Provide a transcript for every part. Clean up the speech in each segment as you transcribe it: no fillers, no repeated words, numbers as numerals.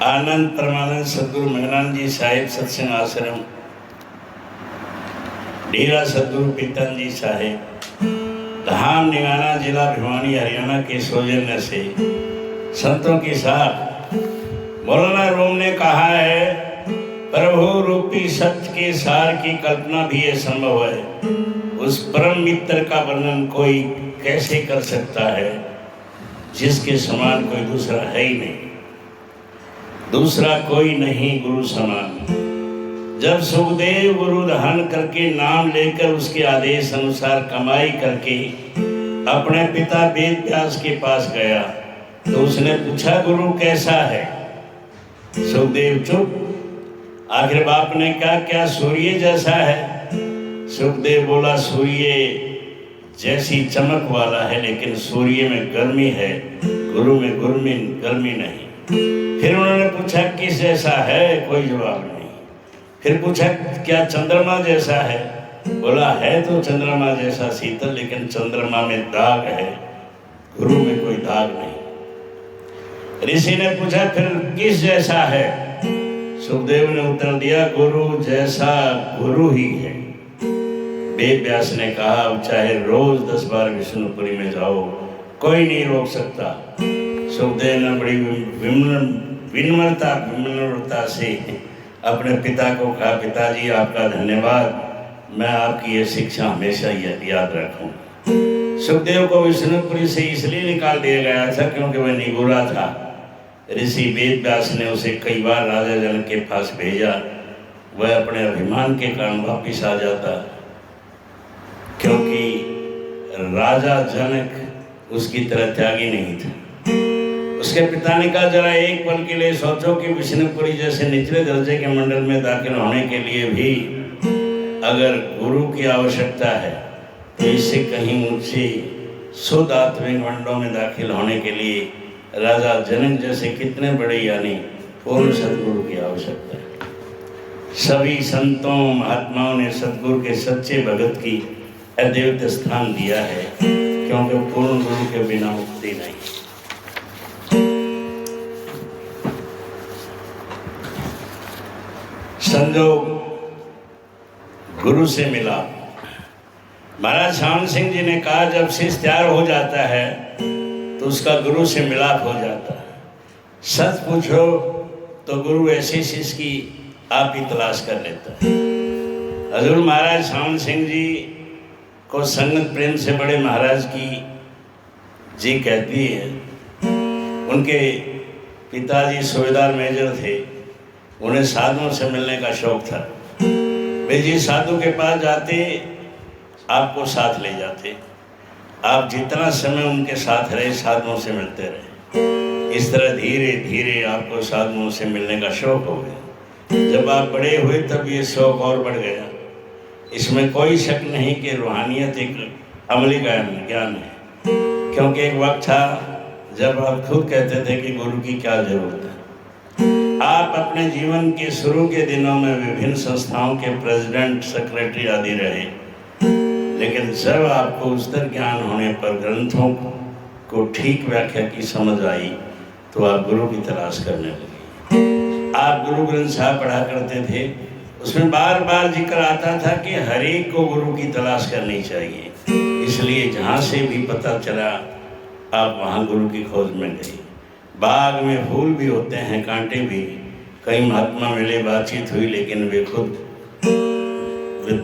आनंद परमानंद सदगुरु महराज जी साहिब सत्संग आश्रम डेरा सदगुरु पीतन जी साहिब धाम निगाना जिला भिवानी हरियाणा के सौजन्य से संतों के साथ मौलाना रूम ने कहा है, प्रभु रूपी सत्य के सार की कल्पना भी असंभव है। उस परम मित्र का वर्णन कोई कैसे कर सकता है जिसके समान कोई दूसरा है ही नहीं, दूसरा कोई नहीं गुरु समान। जब सुखदेव गुरु दहन करके नाम लेकर उसके आदेश अनुसार कमाई करके अपने पिता वेद व्यास के पास गया तो उसने पूछा, गुरु कैसा है? सुखदेव चुप। आखिर बाप ने कहा, क्या सूर्य जैसा है? सुखदेव बोला, सूर्य जैसी चमक वाला है, लेकिन सूर्य में गर्मी है, गुरु में गर्मी नहीं। फिर उन्होंने पूछा, किस जैसा है? कोई जवाब नहीं। फिर पूछा, क्या चंद्रमा जैसा है? बोला, है तो चंद्रमा जैसा शीतल, लेकिन चंद्रमा में दाग है, गुरु में कोई दाग नहीं। ऋषि ने पूछा, फिर किस जैसा है? सुखदेव ने उत्तर दिया, गुरु जैसा गुरु ही है। वेद व्यास ने कहा, चाहे रोज 10 बार विष्णुपुरी में जाओ, कोई नहीं रोक सकता। सुखदेव ने बड़ी विनम्रता से अपने पिता को कहा, पिताजी आपका धन्यवाद, मैं आपकी ये शिक्षा हमेशा याद रखूं। सुखदेव को विष्णुपुरी से इसलिए निकाल दिया गया था क्योंकि वह निगुरा था। ऋषि वेद व्यास ने उसे कई बार राजा जनक के पास भेजा, वह अपने अभिमान के कारण वापिस आ जाता, क्योंकि राजा जनक उसकी तरह त्यागी नहीं था। उसके पिता ने कहा, जरा एक पल के लिए सोचो कि विष्णुपुरी जैसे निचले दर्जे के मंडल में दाखिल होने के लिए भी अगर गुरु की आवश्यकता है तो इससे कहीं ऊंचे शुद्ध आत्मिक मंडलों में दाखिल होने के लिए राजा जनक जैसे कितने बड़े यानी पूर्ण सदगुरु की आवश्यकता है। सभी संतों महात्माओं ने सदगुरु के सच्चे भगत की अद्वितीय स्थान दिया है, क्योंकि पूर्ण गुरु के बिना मुक्ति नहीं। संजोग गुरु से मिला। महाराज श्याम सिंह जी ने कहा, जब शिष्य तैयार हो जाता है तो उसका गुरु से मिलाप हो जाता है। सच पूछो तो गुरु ऐसे शिष्य की आप ही तलाश कर लेता है। हजूर महाराज श्याम सिंह जी को संगत प्रेम से बड़े महाराज की जी कहती है। उनके पिताजी सूबेदार मेजर थे, उन्हें साधुओं से मिलने का शौक था। वे जिस साधु के पास जाते आपको साथ ले जाते, आप जितना समय उनके साथ रहे साधुओं से मिलते रहे। इस तरह धीरे धीरे आपको साधुओं से मिलने का शौक हो गया। जब आप बड़े हुए तब ये शौक और बढ़ गया। इसमें कोई शक नहीं कि रूहानियत एक अमली ज्ञान है, क्योंकि एक वक्त था जब आप खुद कहते थे कि गुरु की क्या जरूरत है। आप अपने जीवन के शुरू के दिनों में विभिन्न संस्थाओं के प्रेसिडेंट, सेक्रेटरी आदि रहे, लेकिन जब आपको उच्चतर ज्ञान होने पर ग्रंथों को ठीक व्याख्या की समझ आई तो आप गुरु की तलाश करने लगे। आप गुरु ग्रंथ साहब पढ़ा करते थे, उसमें बार बार जिक्र आता था कि हर एक को गुरु की तलाश करनी चाहिए। इसलिए जहाँ से भी पता चला आप वहाँ गुरु की खोज में गए। बाग में फूल भी होते हैं, कांटे भी। कई महात्मा मिले, बातचीत हुई, लेकिन वे खुद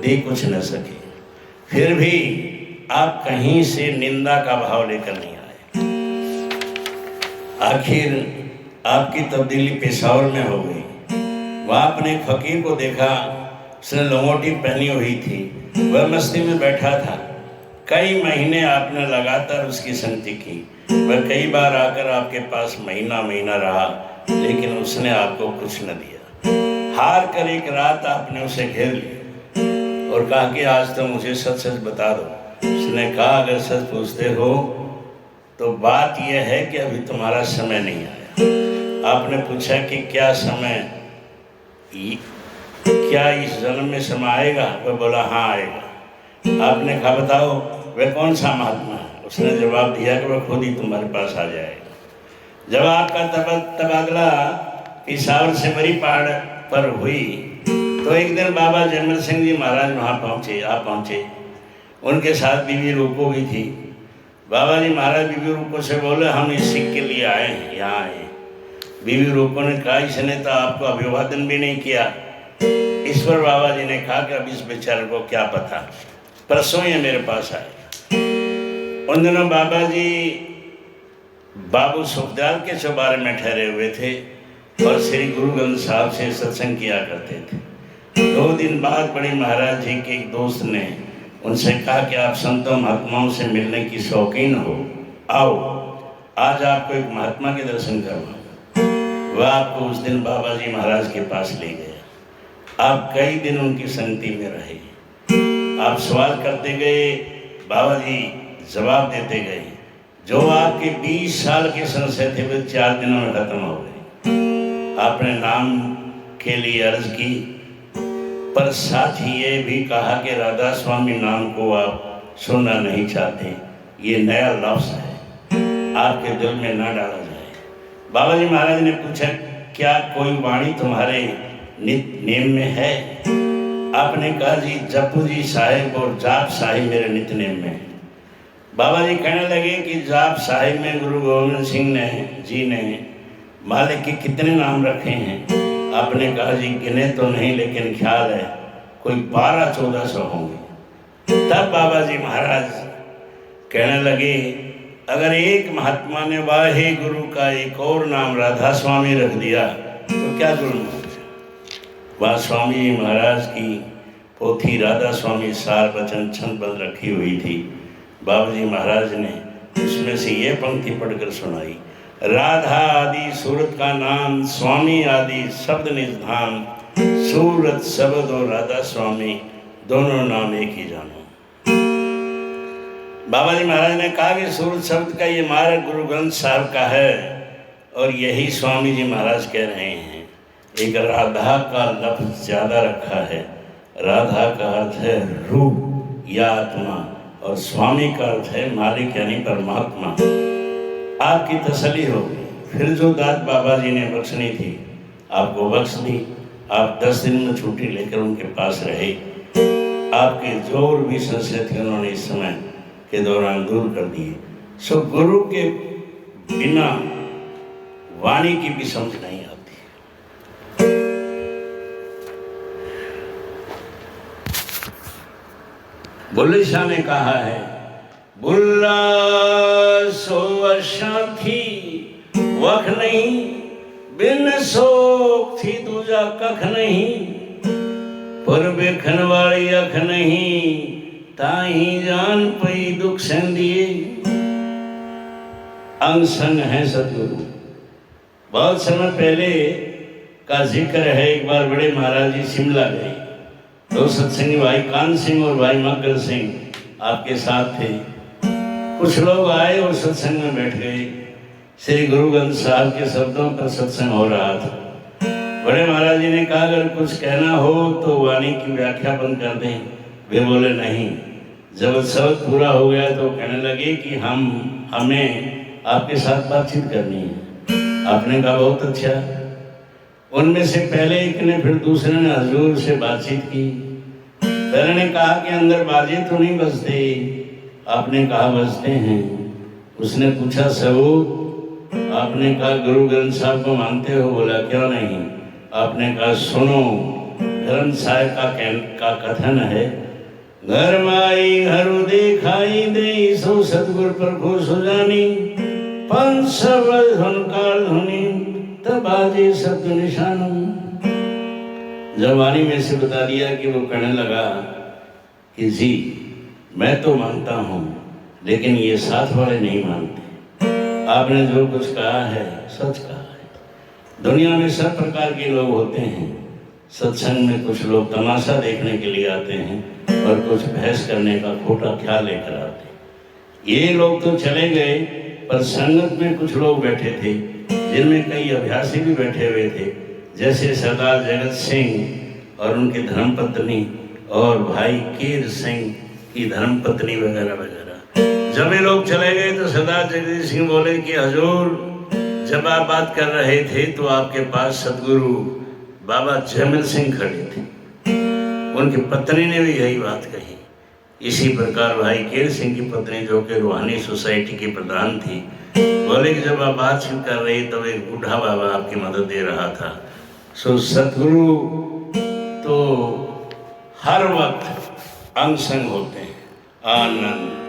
दे कुछ न सके। फिर भी आप कहीं से निंदा का भाव लेकर नहीं आए। आखिर आपकी तब्दीली पेशावर में हो गई। वहाँ अपने फकीर को देखा, उसने लंगोटी पहनी हुई थी, वह मस्ती में बैठा था। कई महीने आपने लगातार उसकी संगति की। वह कई बार आकर आपके पास महीना रहा, लेकिन उसने आपको कुछ न दिया। हार कर एक रात आपने उसे घेर लिया और कहा कि आज तो मुझे सच सच बता दो। उसने कहा, अगर सच पूछते हो तो बात यह है कि अभी तुम्हारा समय नहीं आया। आपने पूछा कि क्या समय, क्या इस जन्म में समय आएगा? वह बोला, हाँ आएगा। आपने कहा, बताओ वह कौन सा महात्मा है? उसने जवाब दिया कि वह खुद ही तुम्हारे पास आ जाएगा। जब आपका तबादला पिशावर से मरी पहाड़ पर हुई। तो एक दिन बाबा जरनैल सिंह जी महाराज वहाँ पहुँचे। उनके साथ बीबी रूपो भी थी। बाबा जी महाराज बीबी रूपो से बोले, हम इस सिख के लिए आए हैं, यहाँ आए। बीबी रूपो ने कहा, इसने तो आपको अभिवादन भी नहीं किया। इस पर बाबा जी ने कहा कि अब इस बेचारे को क्या पता, परसों ये मेरे पास आए। उन दिनों बाबा जी बाबू सुखदयाल के चौबारे में ठहरे हुए थे और श्री गुरु ग्रंथ साहब से सत्संग किया करते थे। 2 दिन बाद बड़े महाराज जी के एक दोस्त ने उनसे कहा कि आप संतों महात्माओं से मिलने की शौकीन हो, आओ आज आपको एक महात्मा के दर्शन करवाऊं। वह आपको उस दिन बाबा जी महाराज के पास ले गया। आप कई दिन उनकी संगति में रहे। आप सवाल करते गए, बाबा जी जवाब देते गए। जो आपके 20 साल के संशय थे वे 4 दिनों में खत्म हो गए। आपने नाम के लिए अर्ज की, पर साथ ही ये भी कहा कि राधा स्वामी नाम को आप सुनना नहीं चाहते। ये नया लफ्ज़ है, आपके दिल में ना डाला जाए। बाबा जी महाराज ने पूछा, क्या कोई वाणी तुम्हारे नित नेम में है? आपने कहा, जी जपू जी साहिब और जाप साहिब मेरे नित नेम में। बाबा जी कहने लगे कि जाप साहिब में गुरु गोविंद सिंह जी ने मालिक के कितने नाम रखे हैं? आपने कहा, जी गिने तो नहीं, लेकिन ख्याल है कोई 1200-1400 होंगे। तब बाबा जी महाराज कहने लगे, अगर एक महात्मा ने वाहे गुरु का एक और नाम राधा स्वामी रख दिया तो क्या जुल्म हो गया। वह स्वामी जी महाराज की पोथी राधा स्वामी सार वचन छंदबद्ध रखी हुई थी। बाबा जी महाराज ने उसमें से ये पंक्ति पढ़कर सुनाई, राधा आदि सूरत का नाम, स्वामी आदि शब्द निज धाम, सूरत शब्द और राधा स्वामी दोनों नाम एक ही जानो। बाबा जी महाराज ने कहा कि सूरत शब्द का ये मार्ग गुरु ग्रंथ साहब का है और यही स्वामी जी महाराज कह रहे हैं। एक राधा का लफ्ज ज्यादा रखा है। राधा का अर्थ है रूप या आत्मा और स्वामी का अर्थ है मालिक यानी परमात्मा। आपकी तसल्ली होगी। फिर जो दात बाबा जी ने बख्शनी थी आपको बख्श दी। आप 10 दिन में छुट्टी लेकर उनके पास रहे। आपके जोर भी संशय थे उन्होंने इस समय के दौरान दूर कर दिए। सो गुरु के बिना वाणी की भी समझ नहीं आती। बुल्ले शाह ने कहा है, बुल्ला सो अशांति वख नहीं, बिन सोख थी दूजा कख नहीं, पर बेखन वाली अख नहीं, ताही जान पई दुख संदिए। अंग संग है सतगुरु। बहुत समय पहले का जिक्र है, एक बार बड़े महाराज जी शिमला गए। 2 सत्संगी भाई कान सिंह और भाई मक्कर सिंह आपके साथ थे। कुछ लोग आए और सत्संग में बैठ गए। श्री गुरु ग्रंथ साहब के शब्दों पर सत्संग हो रहा था। बड़े महाराज जी ने कहा, अगर कुछ कहना हो तो वाणी की व्याख्या बंद कर दें। वे बोले नहीं। जब शब्द पूरा हो गया तो कहने लगे कि हमें आपके साथ बातचीत करनी है। आपने कहा बहुत अच्छा। उनमें से पहले एक ने, फिर दूसरे ने हजूर से बातचीत की। पहले ने कहा कि अंदर बाजे तो नहीं बजते। आपने कहा बजते हैं। उसने पूछा सबूत? आपने कहा गुरु ग्रंथ साहब को मानते हो? बोला क्यों नहीं। आपने कहा सुनो, ग्रंथ साहब का कथन है, घर माई घरु दिखाई दे, सो सतगुर पर खुश हो जानी, पंच शब्द धुनकार धुनी, तब बाजे शब्द निशान। जब वाणी में से बता दिया कि वो कहने लगा कि जी मैं तो मानता हूँ, लेकिन ये साथ वाले नहीं मानते। आपने जो कुछ कहा है सच कहा है। दुनिया में सब प्रकार के लोग होते हैं। सत्संग में कुछ लोग तमाशा देखने के लिए आते हैं और कुछ बहस करने का खोटा ख्याल लेकर आते हैं। ये लोग तो चले गए, पर संगत में कुछ लोग बैठे थे जिनमें कई अभ्यासी भी बैठे हुए थे, जैसे सरदार जगत सिंह और उनकी धर्मपत्नी और भाई कीर सिंह की धर्मपत्नी वगैरह वगैरह। जब ये लोग चले गए तो सरदार जगत सिंह बोले कि हजूर जब आप बात कर रहे थे तो आपके पास सदगुरु बाबा जयमल सिंह खड़े थे, उनकी पत्नी ने भी यही बात कही। इसी प्रकार भाई केर सिंह की पत्नी जो कि रूहानी सोसाइटी की प्रधान थी, बोले कि जब आप बातचीत कर रही तब एक बूढ़ा बाबा आपकी मदद दे रहा था। सो सदगुरु तो हर वक्त अंग संग होते हैं। आनंद।